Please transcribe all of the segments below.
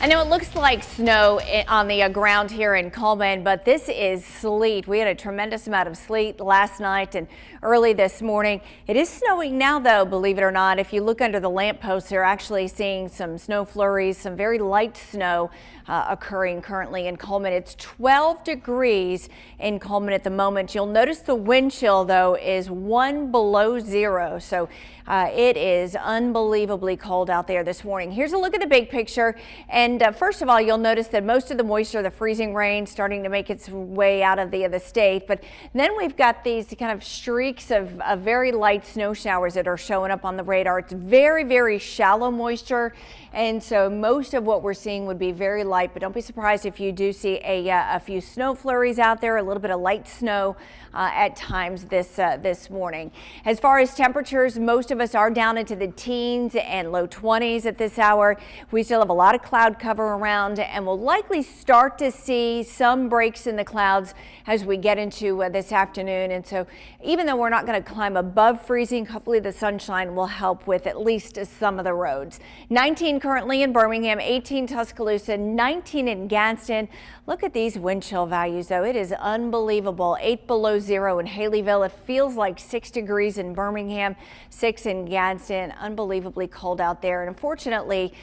I know it looks like snow on the ground here in Cullman, but this is sleet. We had a tremendous amount of sleet last night and early this morning. It is snowing now, though, believe it or not. If you look under the lampposts, they're actually seeing some snow flurries, some very light snow occurring currently in Cullman. It's 12 degrees in Cullman at the moment. You'll notice the wind chill, though, is 1 below zero. So it is unbelievably cold out there this morning. Here's a look at the big picture. And first of all, you'll notice that most of the moisture, the freezing rain, starting to make its way out of the state. But then we've got these kind of streaks of very light snow showers that are showing up on the radar. It's very, very shallow moisture. And so most of what we're seeing would be very light, but don't be surprised if you do see a few snow flurries out there, a little bit of light snow at times this morning. As far as temperatures, most of us are down into the teens and low 20s at this hour. We still have a lot of cloud cover around, and we'll likely start to see some breaks in the clouds as we get into this afternoon. And so even though we're not going to climb above freezing, hopefully the sunshine will help with at least some of the roads. 19 currently in Birmingham, 18 Tuscaloosa, 19 in Gadsden. Look at these wind chill values, though. It is unbelievable. 8 below zero in Haleyville. It feels like 6 degrees in Birmingham, 6 in Gadsden. Unbelievably cold out there. And unfortunately,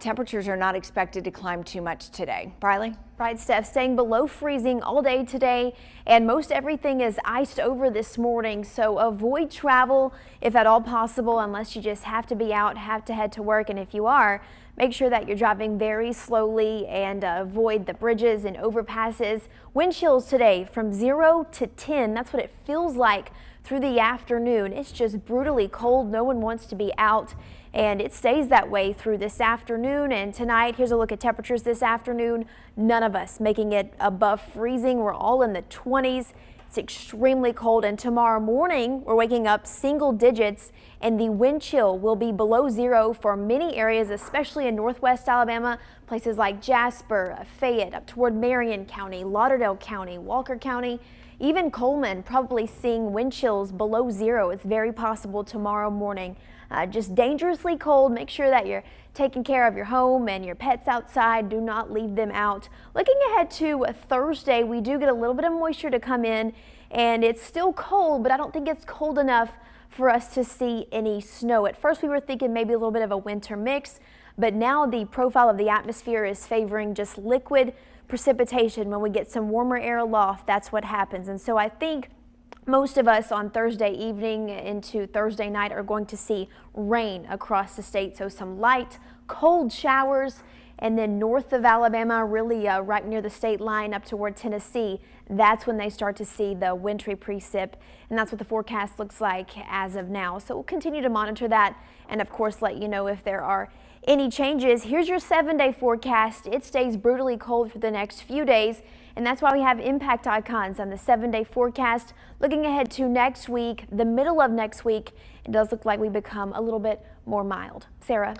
temperatures are not expected to climb too much today. Briley? Right, Steph, staying below freezing all day today, and most everything is iced over this morning, so avoid travel if at all possible, unless you just have to be out, have to head to work. And if you are, make sure that you're driving very slowly and avoid the bridges and overpasses. Wind chills today from 0 to 10. That's what it feels like through the afternoon. It's just brutally cold. No one wants to be out. And it stays that way through this afternoon and tonight. Here's a look at temperatures this afternoon. None of us making it above freezing. We're all in the 20s. It's extremely cold. And tomorrow morning, we're waking up single digits, and the wind chill will be below zero for many areas, especially in northwest Alabama. Places like Jasper, Fayette, up toward Marion County, Lauderdale County, Walker County. Even Cullman probably seeing wind chills below zero. It's very possible tomorrow morning. Just dangerously cold. Make sure that you're taking care of your home and your pets outside. Do not leave them out. Looking ahead to Thursday, we do get a little bit of moisture to come in, and it's still cold, but I don't think it's cold enough for us to see any snow. At first, we were thinking maybe a little bit of a winter mix, but now the profile of the atmosphere is favoring just liquid precipitation. When we get some warmer air aloft, that's what happens. And so I think most of us on Thursday evening into Thursday night are going to see rain across the state. So some light, cold showers, and then north of Alabama, really right near the state line up toward Tennessee, that's when they start to see the wintry precip. And that's what the forecast looks like as of now. So we'll continue to monitor that and, of course, let you know if there are any changes. Here's your 7-day forecast. It stays brutally cold for the next few days, and that's why we have impact icons on the 7-day forecast. Looking ahead to next week, the middle of next week, it does look like we become a little bit more mild. Sarah?